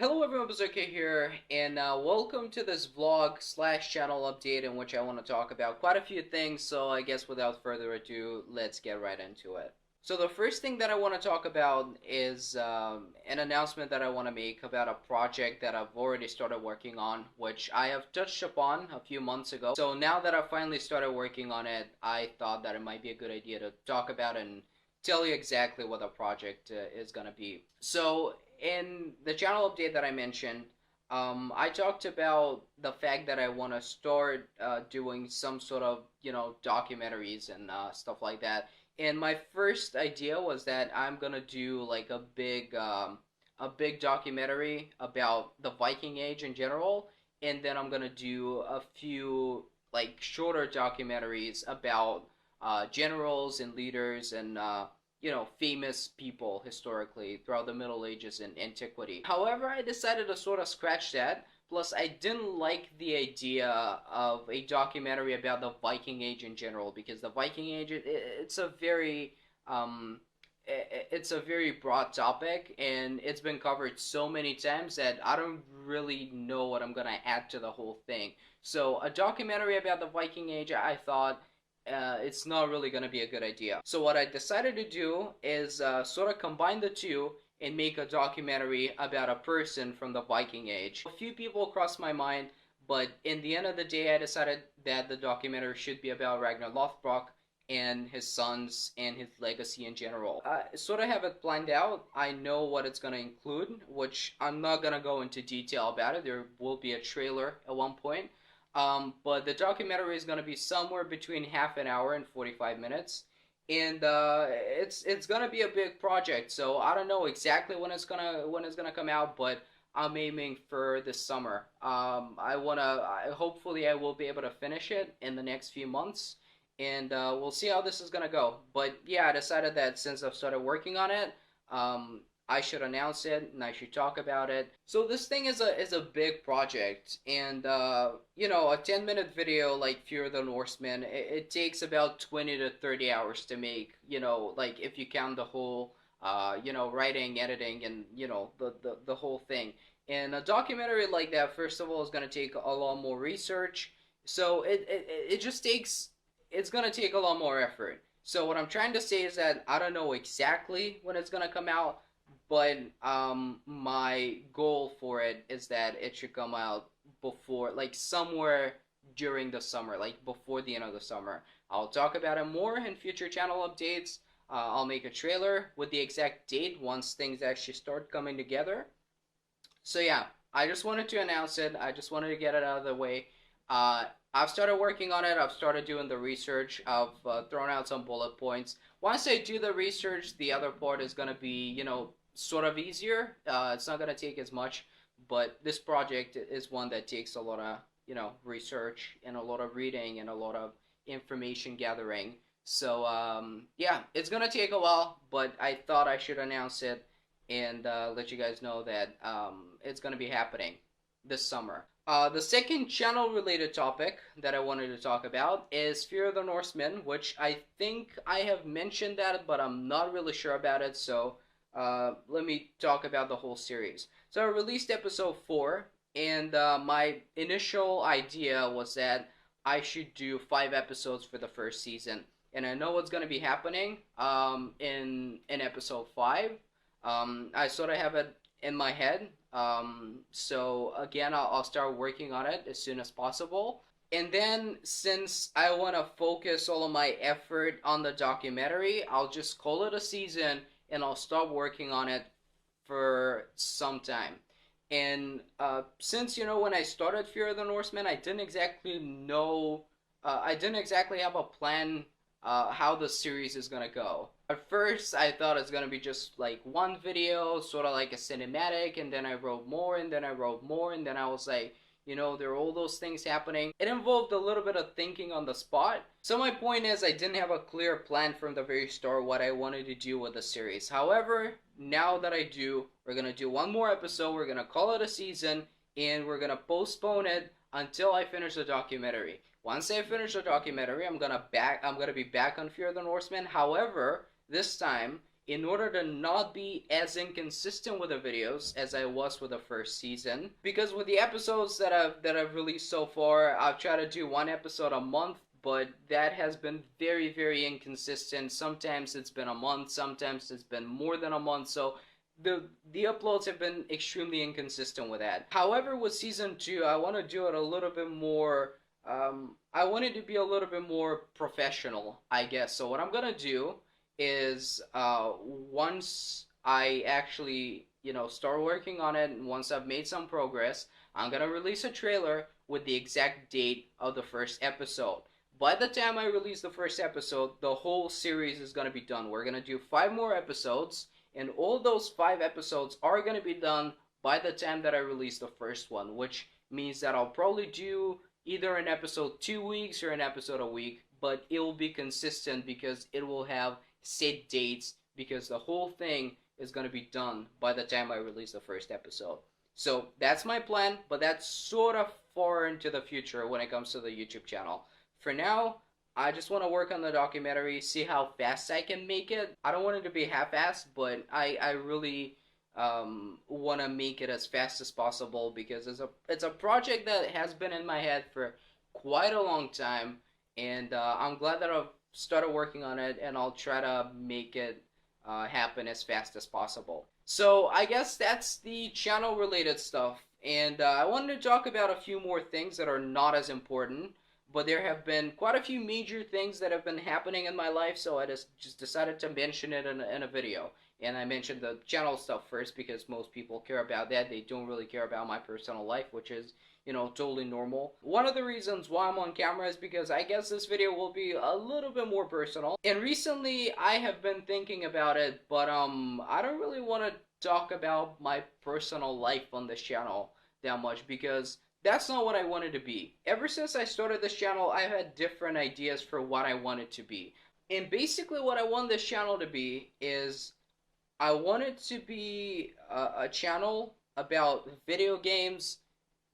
Hello everyone, Berserkhead here, and welcome to this vlog slash channel update in which I want to talk about quite a few things, so I guess without further ado, let's get right into it. So the first thing that I want to talk about is an announcement that I want to make about a project that I've already started working on, which I have touched upon a few months ago. So now that I've finally started working on it, I thought that it might be a good idea to talk about and tell you exactly what the project is going to be. So in the channel update that I mentioned, I talked about the fact that I want to start doing some sort of documentaries and stuff like that. And my first idea was that I'm gonna do like a big documentary about the Viking Age in general, and then I'm gonna do a few like shorter documentaries about generals and leaders and famous people historically throughout the Middle Ages and antiquity. However, I decided to sort of scratch that. Plus, I didn't like the idea of a documentary about the Viking Age in general because the Viking Age it's a very it's a very broad topic and it's been covered so many times that I don't really know what I'm gonna add to the whole thing. So a documentary about the Viking Age, I thought it's not really going to be a good idea. So what I decided to do is sort of combine the two and make a documentary about a person from the Viking Age. A few people crossed my mind, but in the end of the day, I decided that the documentary should be about Ragnar Lothbrok and his sons and his legacy in general. I sort of have it planned out. I know what it's going to include, which I'm not going to go into detail about it. There will be a trailer at one point. But the documentary is going to be somewhere between half an hour and 45 minutes. And it's gonna be a big project, so I don't know exactly when it's gonna come out, but I'm aiming for this summer. Hopefully I will be able to finish it in the next few months, and we'll see how this is gonna go. But yeah, I decided that since I've started working on it, I should announce it and I should talk about it. So this thing is a big project, and a 10-minute video like Fear of the Norsemen, it takes about 20 to 30 hours to make. Like if you count the whole writing, editing, and the whole thing. And a documentary like that, first of all, is gonna take a lot more research. So it just takes it's gonna take a lot more effort. So what I'm trying to say is that I don't know exactly when it's gonna come out, but my goal for it is that it should come out before, like somewhere during the summer, like before the end of the summer. I'll talk about it more in future channel updates. I'll make a trailer with the exact date once things actually start coming together. So yeah, I just wanted to announce it. I just wanted to get it out of the way. Uh, I've started working on it. I've started doing the research. I've thrown out some bullet points. Once I do the research, the other part is gonna be, sort of easier. It's not gonna take as much, but this project is one that takes a lot of, research and a lot of reading and a lot of information gathering. So yeah, it's gonna take a while, but I thought I should announce it and let you guys know that it's going to be happening this summer. The second channel related topic that I wanted to talk about is Fear of the Norsemen, which I think I have mentioned that, but I'm not really sure about it, so let me talk about the whole series. So I released episode 4, and my initial idea was that I should do 5 episodes for the first season. And I know what's going to be happening in episode 5. I sort of have it in my head. So again, I'll start working on it as soon as possible. And then since I want to focus all of my effort on the documentary, I'll just call it a season and I'll start working on it for some time. And since, when I started Fear of the Norsemen, I didn't exactly know, I didn't exactly have a plan how the series is gonna go. At first, I thought it's gonna be just like one video, sort of like a cinematic, and then I wrote more, and then I wrote more, and then I was like, there are all those things happening. It involved a little bit of thinking on the spot. So my point is, I didn't have a clear plan from the very start what I wanted to do with the series. However, now that I do, we're gonna do one more episode, we're gonna call it a season, and we're gonna postpone it until I finish the documentary. Once I finish the documentary, I'm gonna be back on Fear of the Norsemen. However, this time in order to not be as inconsistent with the videos as I was with the first season. Because with the episodes that I've released so far, I've tried to do one episode a month, but that has been very, very inconsistent. Sometimes it's been a month, sometimes it's been more than a month. So the uploads have been extremely inconsistent with that. However, with season 2, I want to do it a little bit more. I want it to be a little bit more professional, I guess. So what I'm gonna do is once I actually start working on it, and once I've made some progress, I'm gonna release a trailer with the exact date of the first episode. By the time I release the first episode, the whole series is gonna be done. We're gonna do 5 more episodes, and all those 5 episodes are gonna be done by the time that I release the first one, which means that I'll probably do either an episode 2 weeks or an episode a week, but it will be consistent because it will have set dates, because the whole thing is going to be done by the time I release the first episode. So that's my plan, but that's sort of far into the future when it comes to the YouTube channel. For now, I just want to work on the documentary, see how fast I can make it. I don't want it to be half-assed, but I really want to make it as fast as possible, because it's a project that has been in my head for quite a long time, and I'm glad that I've started working on it, and I'll try to make it happen as fast as possible. So I guess that's the channel related stuff, and I wanted to talk about a few more things that are not as important, but there have been quite a few major things that have been happening in my life, so I just decided to mention it in a video. And I mentioned the channel stuff first because most people care about that. They don't really care about my personal life, which is, totally normal. One of the reasons why I'm on camera is because I guess this video will be a little bit more personal. And recently I have been thinking about it, but I don't really want to talk about my personal life on this channel that much, because that's not what I wanted to be. Ever since I started this channel, I've had different ideas for what I want it to be. And basically what I want this channel to be is, I want it to be a channel about video games,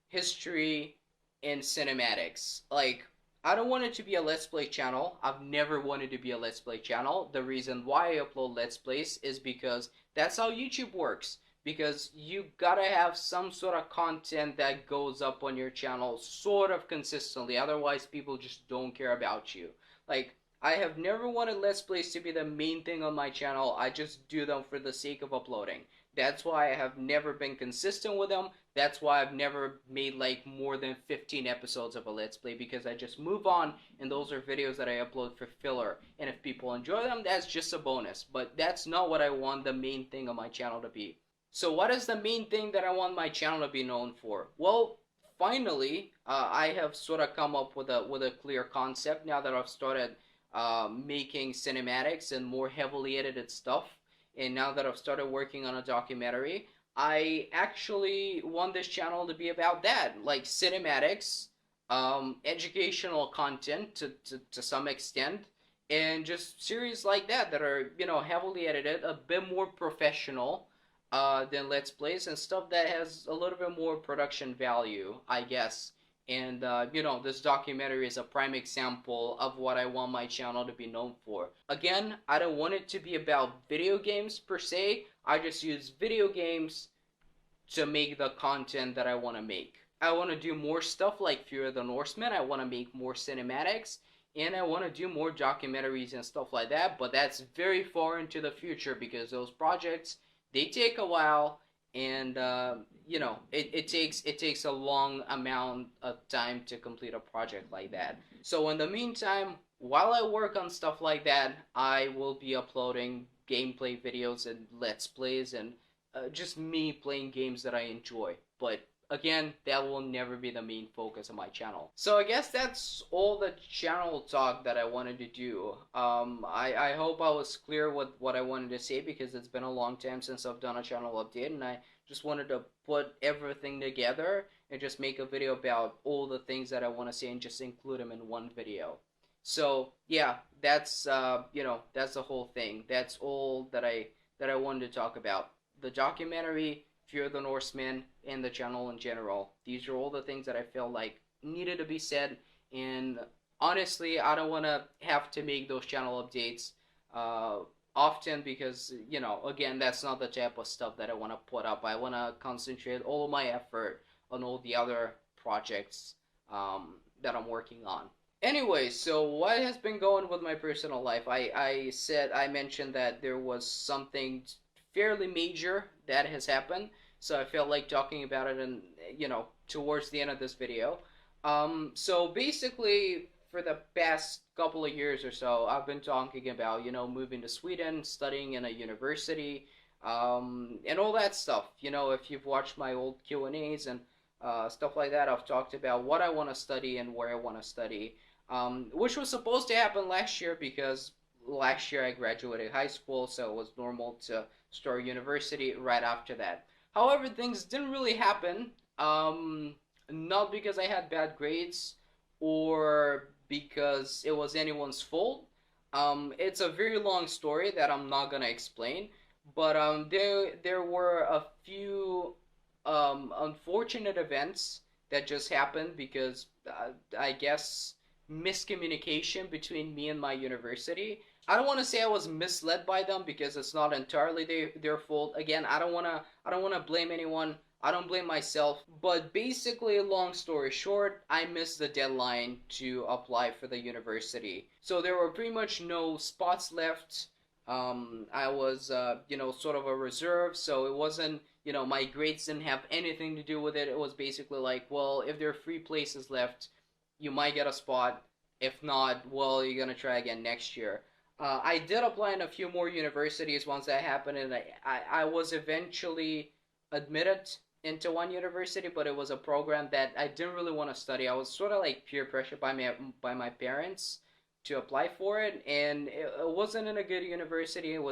history, and cinematics. Like, I don't want it to be a Let's Play channel. I've never wanted to be a Let's Play channel. The reason why I upload Let's Plays is because that's how YouTube works. Because you gotta have some sort of content that goes up on your channel sort of consistently. Otherwise, people just don't care about you. Like, I have never wanted Let's Plays to be the main thing on my channel. I just do them for the sake of uploading. That's why I have never been consistent with them. That's why I've never made like more than 15 episodes of a Let's Play, because I just move on, and those are videos that I upload for filler. And if people enjoy them, that's just a bonus. But that's not what I want the main thing on my channel to be. So what is the main thing that I want my channel to be known for? Well, finally, I have sort of come up with a clear concept now that I've started making cinematics and more heavily edited stuff, and now that I've started working on a documentary, I actually want this channel to be about that, like cinematics, educational content to some extent, and just series like that are, heavily edited, a bit more professional than Let's Plays, and stuff that has a little bit more production value, I guess. And, this documentary is a prime example of what I want my channel to be known for. Again, I don't want it to be about video games per se. I just use video games to make the content that I want to make. I want to do more stuff like Fear of the Norsemen. I want to make more cinematics. And I want to do more documentaries and stuff like that. But that's very far into the future, because those projects, they take a while. And it takes a long amount of time to complete a project like that. So in the meantime, while I work on stuff like that, I will be uploading gameplay videos and Let's Plays, and just me playing games that I enjoy. But again, that will never be the main focus of my channel. So I guess that's all the channel talk that I wanted to do. I hope I was clear with what I wanted to say, because it's been a long time since I've done a channel update, and I just wanted to put everything together and just make a video about all the things that I want to say and just include them in one video. So yeah, that's that's the whole thing. That's all that I wanted to talk about. The documentary, Fear the Norsemen, and the channel in general. These are all the things that I feel like needed to be said, and honestly, I don't want to have to make those channel updates often because, again, that's not the type of stuff that I want to put up. I want to concentrate all of my effort on all the other projects that I'm working on. Anyway, so what has been going with my personal life? I mentioned that there was something fairly major that has happened, so I felt like talking about it, and towards the end of this video. So basically, for the past couple of years or so, I've been talking about moving to Sweden, studying in a university, and all that stuff. If you've watched my old Q&As and stuff like that, I've talked about what I want to study and where I want to study, which was supposed to happen last year because last year I graduated high school, so it was normal to start university right after that. However, things didn't really happen. Not because I had bad grades or because it was anyone's fault. It's a very long story that I'm not gonna explain, but there were a few unfortunate events that just happened because I guess miscommunication between me and my university. I don't want to say I was misled by them because it's not entirely their fault. Again, I don't want to blame anyone. I don't blame myself. But basically, long story short, I missed the deadline to apply for the university. So there were pretty much no spots left. I was, sort of a reserve, so it wasn't, my grades didn't have anything to do with it. It was basically like, well, if there are free places left, you might get a spot. If not, well, you're gonna try again next year. I did apply in a few more universities once that happened, and I was eventually admitted into one university, but it was a program that I didn't really want to study. I was sort of like peer pressured by my parents to apply for it, and it wasn't in a good university. It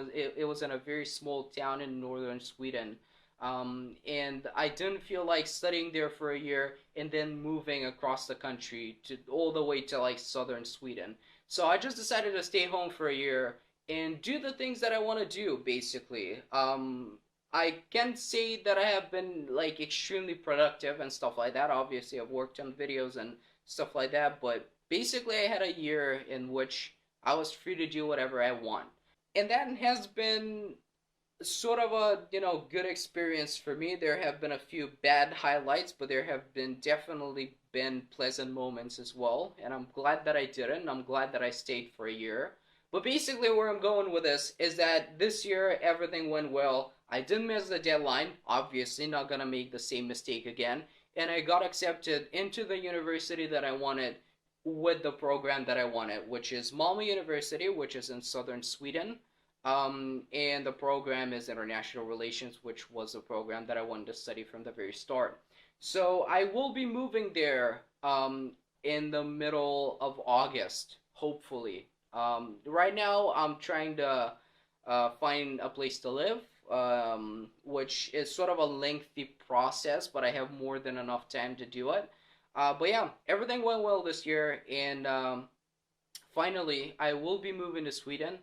was in a very small town in northern Sweden, and I didn't feel like studying there for a year and then moving across the country to all the way to like southern Sweden. So I just decided to stay home for a year and do the things that I want to do, basically. I can't say that I have been like extremely productive and stuff like that. Obviously, I've worked on videos and stuff like that, but basically, I had a year in which I was free to do whatever I want. And that has been sort of a good experience for me. There have been a few bad highlights, but there have been definitely been pleasant moments as well, and I'm glad that I didn't. I'm glad that I stayed for a year. But basically, where I'm going with this is that this year everything went well. I didn't miss the deadline, obviously not gonna make the same mistake again, and I got accepted into the university that I wanted with the program that I wanted, which is Malmö University, which is in southern Sweden. And the program is International Relations, which was a program that I wanted to study from the very start. So I will be moving there in the middle of August, hopefully. Right now, I'm trying to find a place to live, which is sort of a lengthy process, but I have more than enough time to do it. But yeah, everything went well this year, and finally, I will be moving to Sweden.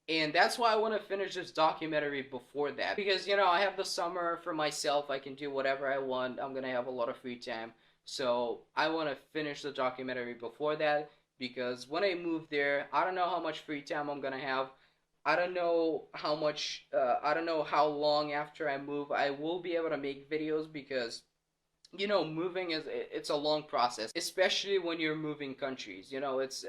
And that's why I want to finish this documentary before that. Because, I have the summer for myself. I can do whatever I want. I'm going to have a lot of free time. So I want to finish the documentary before that. Because when I move there, I don't know how much free time I'm going to have. I don't know how long after I move I will be able to make videos because moving it's a long process, especially when you're moving countries. It's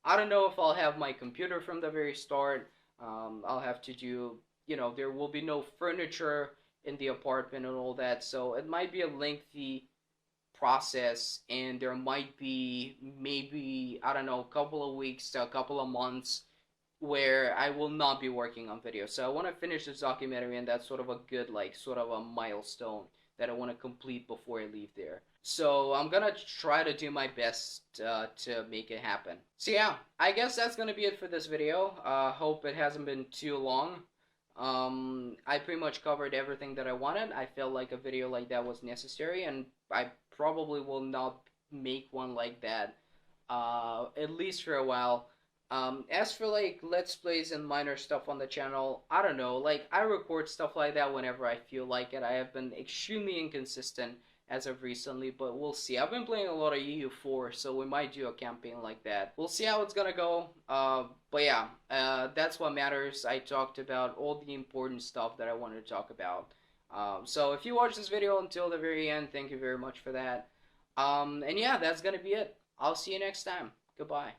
I don't know if I'll have my computer from the very start. I'll have to do, there will be no furniture in the apartment and all that, so it might be a lengthy process, and there might be maybe, I don't know, a couple of weeks to a couple of months where I will not be working on video. So I want to finish this documentary, and that's sort of a good, like, sort of a milestone that I want to complete before I leave there. So I'm gonna try to do my best to make it happen. So yeah, I guess that's gonna be it for this video. Hope it hasn't been too long. I pretty much covered everything that I wanted. I felt like a video like that was necessary, and I probably will not make one like that, at least for a while. As for like let's plays and minor stuff on the channel, I don't know. Like I record stuff like that whenever I feel like it. I have been extremely inconsistent as of recently, but we'll see. I've been playing a lot of EU4, so we might do a campaign like that. We'll see how it's gonna go. But yeah, that's what matters. I talked about all the important stuff that I wanted to talk about. So if you watch this video until the very end, thank you very much for that. And yeah, that's gonna be it. I'll see you next time. Goodbye.